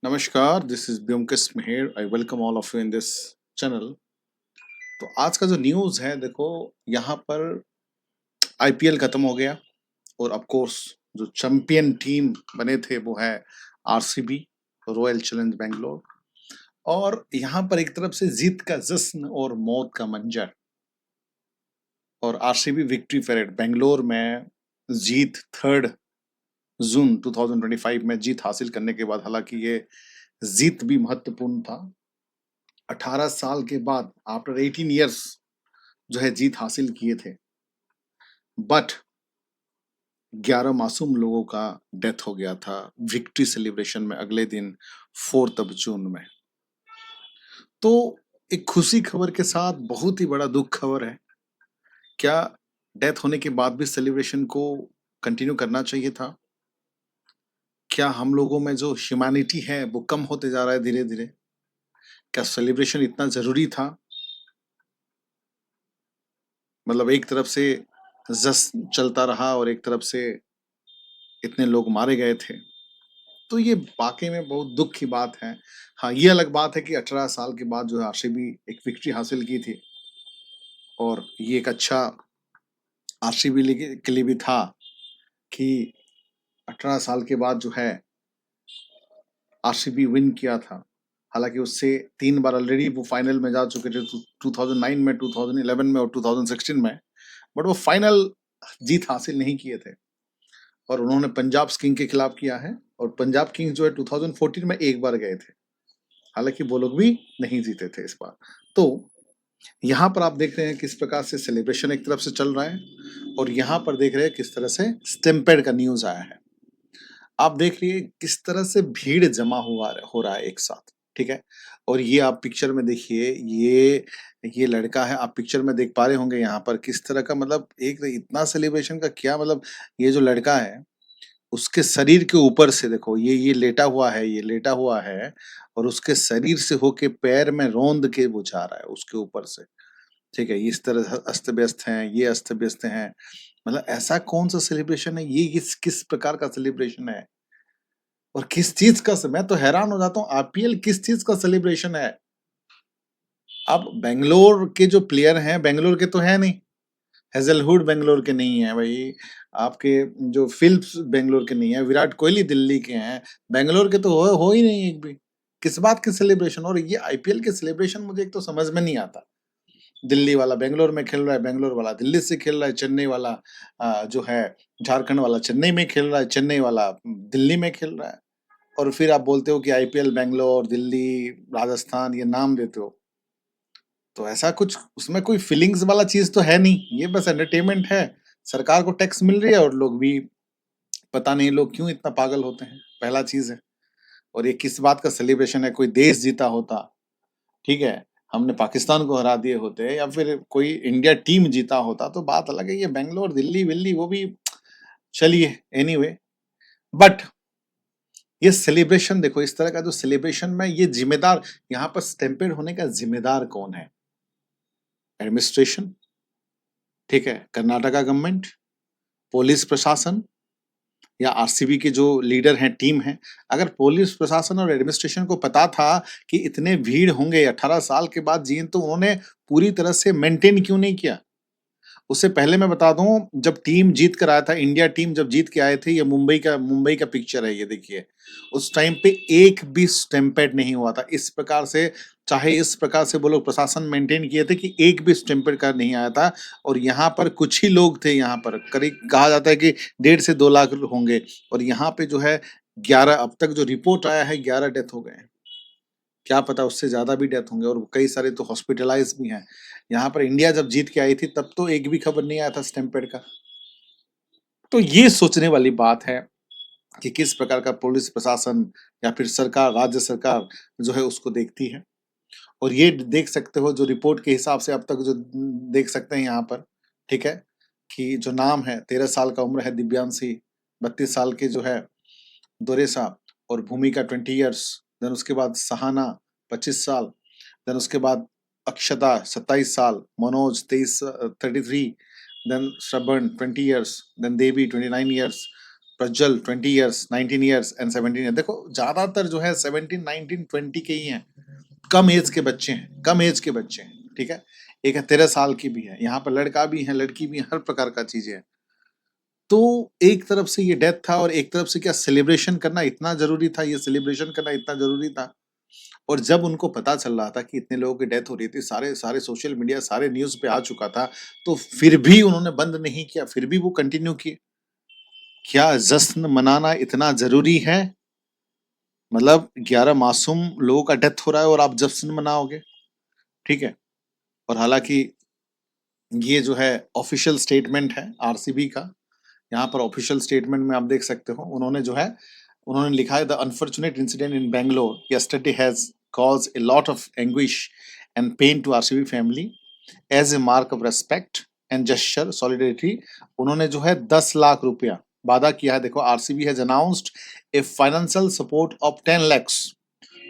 नमस्कार, this is Byomkesh Meher. I welcome all of you in this channel. तो आज का जो न्यूज़ है, देखो, यहाँ पर आईपीएल खत्म हो गया और ऑफ कोर्स जो चैंपियन टीम बने थे वो है आरसीबी, रॉयल चैलेंज बेंगलोर। और यहाँ पर एक तरफ से जीत का जश्न और मौत का मंजर। और आरसीबी विक्ट्री परेड बेंगलोर में जीत 3 जून 2025 में जीत हासिल करने के बाद, हालांकि ये जीत भी महत्वपूर्ण था। 18 साल के बाद आफ्टर 18 इयर्स जो है जीत हासिल किए थे। बट 11 मासूम लोगों का डेथ हो गया था विक्ट्री सेलिब्रेशन में अगले दिन 4 जून में। तो एक खुशी खबर के साथ बहुत ही बड़ा दुख खबर है। क्या डेथ होने के बाद भी सेलिब्रेशन को कंटिन्यू करना चाहिए था? क्या हम लोगों में जो ह्यूमैनिटी है वो कम होते जा रहा है धीरे धीरे? क्या सेलिब्रेशन इतना जरूरी था? मतलब एक तरफ से जश्न चलता रहा और एक तरफ से इतने लोग मारे गए थे। तो ये वाक़ई में बहुत दुःख की बात है। हाँ, ये अलग बात है कि 18 साल के बाद जो है आरसीबी एक विक्ट्री हासिल की थी और ये एक अच्छा आरसीबी के लिए भी था कि 18 साल के बाद जो है आरसीबी विन किया था। हालाँकि उससे 3 बार ऑलरेडी वो फाइनल में जा चुके थे, 2009 में, 2011 में और 2016 में। बट वो फाइनल जीत हासिल नहीं किए थे और उन्होंने पंजाब किंग के खिलाफ किया है और पंजाब किंग्स जो है 2014 में एक बार गए थे। हालांकि वो लोग भी नहीं जीते थे इस बार। तो यहाँ पर आप देख रहे हैं किस प्रकार से सेलिब्रेशन एक तरफ से चल रहा है और यहाँ पर देख रहे हैं किस तरह से स्टैम्पेड का न्यूज आया है। आप देख रही है किस तरह से भीड़ जमा हुआ हो रहा है एक साथ, ठीक है। और ये आप पिक्चर में देखिए, ये लड़का है, आप पिक्चर में देख पा रहे होंगे यहाँ पर किस तरह का, मतलब एक इतना सेलिब्रेशन का क्या मतलब। ये जो लड़का है उसके शरीर के ऊपर से देखो, ये लेटा हुआ है, ये लेटा हुआ है और उसके शरीर से होके पैर में रोंद के वो जा रहा है उसके ऊपर से, ठीक है। इस तरह अस्त व्यस्त हैं, ये अस्त व्यस्त हैं। मतलब ऐसा कौन सा सेलिब्रेशन है ये, किस प्रकार का सेलिब्रेशन है और किस चीज का मैं तो हैरान हो जाता हूँ, आईपीएल किस चीज का सेलिब्रेशन है। अब बेंगलोर के जो प्लेयर हैं बेंगलोर के तो है नहीं, हेजलवुड बेंगलोर के नहीं है भाई, आपके जो फिल्प्स बेंगलोर के नहीं है, विराट कोहली दिल्ली के हैं, बेंगलोर के तो हो ही नहीं एक भी। किस बात के सेलिब्रेशन? और ये आईपीएल के सेलिब्रेशन मुझे एक तो समझ में नहीं आता। दिल्ली वाला बेंगलोर में खेल रहा है, बेंगलोर वाला दिल्ली से खेल रहा है, चेन्नई वाला जो है झारखंड वाला चेन्नई में खेल रहा है, चेन्नई वाला दिल्ली में खेल रहा है। और फिर आप बोलते हो कि आईपीएल बेंगलोर, दिल्ली, राजस्थान ये नाम देते हो। तो ऐसा कुछ उसमें कोई फीलिंग्स वाला चीज तो है नहीं, ये बस एंटरटेनमेंट है। सरकार को टैक्स मिल रही है और लोग भी, पता नहीं लोग क्यों इतना पागल होते हैं, पहला चीज है। और ये किस बात का सेलिब्रेशन है? कोई देश जीता होता, ठीक है, हमने पाकिस्तान को हरा दिए होते या फिर कोई इंडिया टीम जीता होता तो बात अलग है। ये बेंगलोर दिल्ली विल्ली वो भी चलिए, एनीवे। बट ये सेलिब्रेशन देखो, इस तरह का जो सेलिब्रेशन में ये जिम्मेदार, यहाँ पर स्टैम्पेड होने का जिम्मेदार कौन है? एडमिनिस्ट्रेशन, ठीक है, कर्नाटका गवर्नमेंट, पुलिस प्रशासन या आरसीबी के जो लीडर हैं, टीम है। अगर पुलिस प्रशासन और एडमिनिस्ट्रेशन को पता था कि इतने भीड़ होंगे 18 साल के बाद जीन, तो उन्होंने पूरी तरह से मेंटेन क्यों नहीं किया? उससे पहले मैं बता दूं, जब टीम जीत कर आया था, इंडिया टीम जब जीत के आए थे, ये मुंबई का पिक्चर है, ये देखिए। उस टाइम पे एक भी स्टैम्पेड नहीं हुआ था इस प्रकार से। चाहे इस प्रकार से वो लोग प्रशासन मेंटेन किए थे कि एक भी स्टैम्पेड कार नहीं आया था। और यहाँ पर कुछ ही लोग थे, यहाँ पर करीब कहा जाता है कि 1.5 से 2 लाख होंगे। और यहाँ पे जो है 11, अब तक जो रिपोर्ट आया है 11 डेथ हो गए हैं। क्या पता उससे ज्यादा भी डेथ होंगे और कई सारे तो हॉस्पिटलाइज भी हैं। यहाँ पर इंडिया जब जीत के आई थी तब तो एक भी खबर नहीं आया था स्टैम्पेड का। तो ये सोचने वाली बात है कि किस प्रकार का पुलिस प्रशासन या फिर सरकार, राज्य सरकार जो है उसको देखती है। और ये देख सकते हो जो रिपोर्ट के हिसाब से अब तक जो देख सकते हैं यहाँ पर, ठीक है, कि जो नाम है, 13 साल का उम्र है दिव्यांशी, 32 साल के जो है दोरेसा और भूमिका 20 इयर्स, देन उसके बाद सहाना 25 साल, देन उसके बाद अक्षता 27 साल, Manoj 33, then Shravan 20 years, then Devi 29 years, Prajwal 20 years, 19 years and 17 year. देखो ज्यादातर जो है 17, 19, 20 के ही हैं, कम एज के बच्चे हैं, कम एज के बच्चे हैं, ठीक है। एक है 13 साल की भी है, यहाँ पर लड़का भी है, लड़की भी है, हर प्रकार का चीजें है। तो एक तरफ से ये डेथ था और एक तरफ से क्या सेलिब्रेशन करना इतना जरूरी था, ये सेलिब्रेशन करना इतना जरूरी था। और जब उनको पता चल रहा था कि इतने लोगों की डेथ हो रही थी, सारे सारे सोशल मीडिया, सारे न्यूज पे आ चुका था, तो फिर भी उन्होंने बंद नहीं किया, फिर भी वो कंटिन्यू किए। क्या जश्न मनाना इतना जरूरी है? मतलब 11 मासूम लोगों का डेथ हो रहा है और आप जश्न मनाओगे, ठीक है। और हालांकि ये जो है ऑफिशियल स्टेटमेंट है आरसीबी का, यहाँ पर ऑफिशियल स्टेटमेंट में आप देख सकते हो, उन्होंने जो है उन्होंने लिखा है, the unfortunate incident in Bangalore yesterday has caused a lot of anguish and pain to RCB family as a mark of respect and gesture solidarity। उन्होंने जो है 10 लाख रुपया वादा किया है। देखो RCB has announced a financial support of 10 lakhs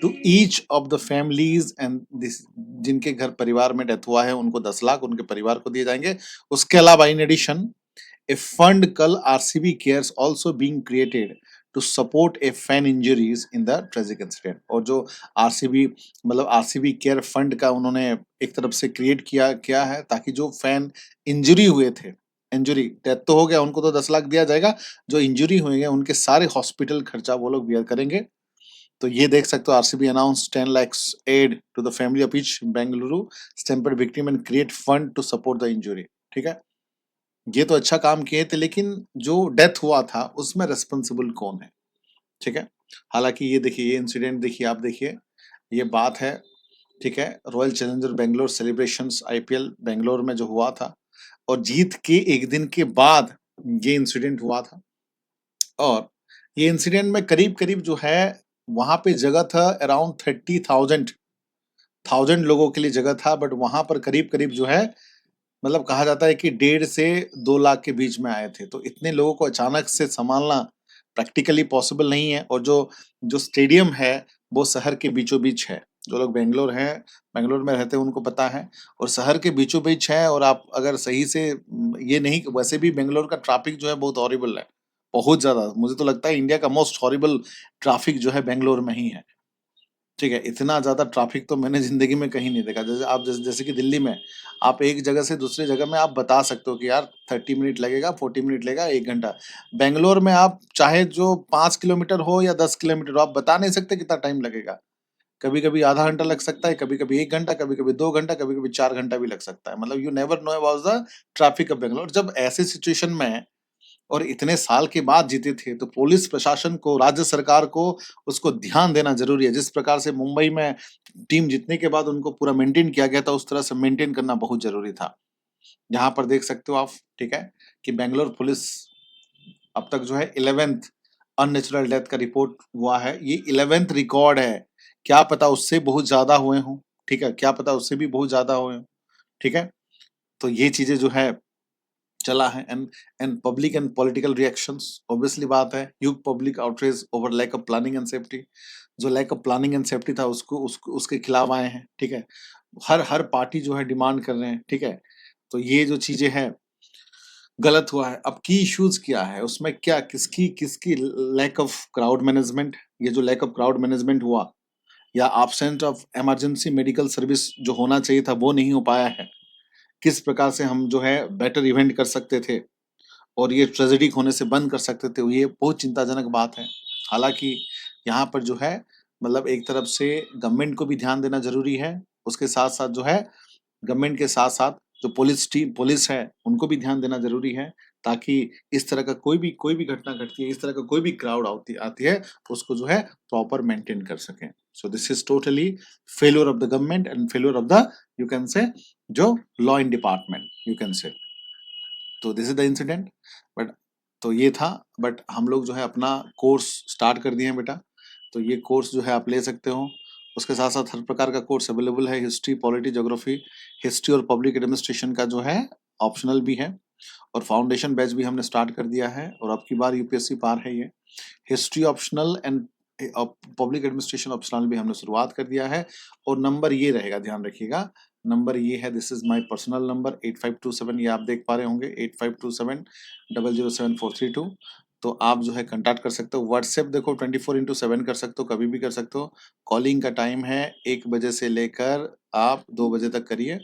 to each of the families and this, जिनके घर परिवार में डेथ हुआ है उनको 10 लाख उनके परिवार को दिए जाएंगे। उसके अलावा in addition a fund called RCB Cares also being created to support a fan injuries in the tragic incident। और जो आरसीबी मतलब आरसीबी केयर फंड का उन्होंने एक तरफ से क्रिएट किया है ताकि जो फैन इंजरी हुए थे, इंजरी डेथ तो हो गया, उनको तो 10 लाख दिया जाएगा, जो इंजरी हुए हैं उनके सारे हॉस्पिटल खर्चा वो लोग बियर करेंगे। तो ये देख सकते हो, RCB announce 10 lakhs aid to the family of each Bengaluru stampede victim and create fund to support the injury, ठीक है। ये तो अच्छा काम किए थे, लेकिन जो डेथ हुआ था उसमें रेस्पॉन्सिबल कौन है, ठीक है। हालांकि ये देखिए, ये इंसिडेंट देखिए, आप देखिए, ये बात है, ठीक है। Royal challenger Bangalore celebrations IPL Bangalore में जो हुआ था, और जीत के एक दिन के बाद ये इंसिडेंट हुआ था। और ये इंसिडेंट में करीब करीब जो है वहां पे जगह था अराउंड 30,000 लोगों के लिए जगह था, बट वहां पर करीब करीब जो है मतलब कहा जाता है कि 1.5 से 2 लाख के बीच में आए थे। तो इतने लोगों को अचानक से संभालना प्रैक्टिकली पॉसिबल नहीं है। और जो जो स्टेडियम है वो शहर के बीचों बीच है। जो लोग बेंगलोर हैं, बेंगलोर में रहते हैं, उनको पता है। और शहर के बीचों बीच है, और आप अगर सही से ये नहीं, वैसे भी बेंगलोर का ट्रैफिक जो है बहुत हॉरिबल है, बहुत ज्यादा। मुझे तो लगता है इंडिया का मोस्ट हॉरिबल ट्रैफिक जो है बेंगलोर में ही है, ठीक है। इतना ज्यादा ट्रैफिक तो मैंने जिंदगी में कहीं नहीं देखा। जैसे आप जैसे कि दिल्ली में आप एक जगह से दूसरी जगह में आप बता सकते हो कि यार 30 मिनट लगेगा, 40 मिनट लगेगा, 1 घंटा। बेंगलोर में आप चाहे जो 5 किलोमीटर हो या 10 किलोमीटर हो, आप बता नहीं सकते कितना टाइम लगेगा। कभी कभी आधा घंटा लग सकता है, कभी कभी 1 घंटा, कभी कभी 2 घंटा, कभी कभी 4 घंटा भी लग सकता है। मतलब you never know about the traffic of Bangalore. जब ऐसी सिचुएशन में और इतने साल के बाद जीते थे, तो पुलिस प्रशासन को, राज्य सरकार को उसको ध्यान देना जरूरी है। जिस प्रकार से मुंबई में टीम जीतने के बाद उनको पूरा मेंटेन किया गया था, उस तरह से मेंटेन करना बहुत जरूरी था। यहाँ पर देख सकते हो आप, ठीक है, कि बेंगलोर पुलिस अब तक जो है 11th अननेचुरल डेथ का रिपोर्ट हुआ है। ये 11th रिकॉर्ड है, क्या पता उससे बहुत ज्यादा हुए हों, ठीक है, क्या पता उससे भी बहुत ज्यादा हुए हों, ठीक है। तो ये चीजें जो है चला है। And public and political reactions, obviously बात है, huge public outrage over lack of planning and safety. जो lack of planning and safety था उसके खिलाफ आए हैं, ठीक है। हर हर पार्टी जो है डिमांड कर रहे हैं, ठीक है। तो ये जो चीजें हैं गलत हुआ है। अब की इश्यूज क्या है उसमें, क्या किसकी किसकी लैक ऑफ क्राउड मैनेजमेंट, ये जो लैक ऑफ क्राउड मैनेजमेंट हुआ, या absent of emergency medical service जो होना चाहिए था वो नहीं हो पाया है। किस प्रकार से हम जो है बेटर इवेंट कर सकते थे और ये ट्रेजेडिक होने से बंद कर सकते थे, ये बहुत चिंताजनक बात है। हालांकि यहाँ पर जो है मतलब एक तरफ से गवर्नमेंट को भी ध्यान देना जरूरी है, उसके साथ साथ जो है गवर्नमेंट के साथ साथ जो पुलिस है उनको भी ध्यान देना जरूरी है, ताकि इस तरह का कोई भी घटना घटती है, इस तरह का कोई भी क्राउड आती है, उसको जो है प्रॉपर मेंटेन कर सके। So this is totally failure of the government and failure of the, you can say, जो law in department, you can say. तो this is the incident. But तो ये था, बट हम लोग जो है अपना कोर्स स्टार्ट कर दिए हैं बेटा। तो ये कोर्स जो है आप ले सकते हो। उसके साथ साथ हर प्रकार का कोर्स अवेलेबल है, हिस्ट्री, पॉलिटी, ज्योग्राफी, हिस्ट्री और पब्लिक एडमिनिस्ट्रेशन का जो है ऑप्शनल भी है। और फाउंडेशन बैच भी हमने स्टार्ट कर दिया है, और अब की बार यूपीएससी पार है ये। History optional and public administration optional भी हमने शुरुआत कर दिया है। और नंबर ये रहेगा, ध्यान रखिएगा, नंबर ये है, this is my personal number 8527, ये आप देख पा रहे होंगे, 8527007432। तो आप जो है कॉन्टैक्ट कर सकते हो। व्हाट्सएप देखो 24/7 कर सकते हो, कभी भी कर सकते हो। कॉलिंग का टाइम है 1 बजे से लेकर आप 2 बजे तक करिए।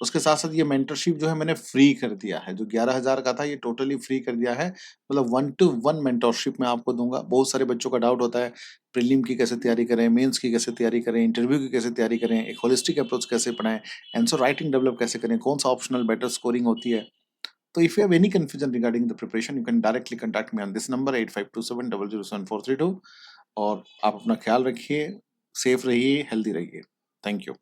उसके साथ-साथ ये मेंटरशिप जो है मैंने फ्री कर दिया है, जो 11,000 का था ये टोटली फ्री कर दिया है। मतलब 1 टू 1 मेंटरशिप मैं आपको दूँगा। बहुत सारे बच्चों का डाउट होता है, प्रीलिम की कैसे तैयारी करें, मेंस की कैसे तैयारी करें, इंटरव्यू की कैसे तैयारी करें, एक होलिस्टिक अप्रोच कैसे अपनाएँ, आंसर राइटिंग डेवलप कैसे करें, कौन-सा ऑप्शनल बेटर स्कोरिंग होती है। तो if you have any confusion regarding the preparation, you can directly contact me on this number 8527007432 और आप अपना ख्याल रखिए, सेफ रहिए, हेल्दी रहिए। Thank you.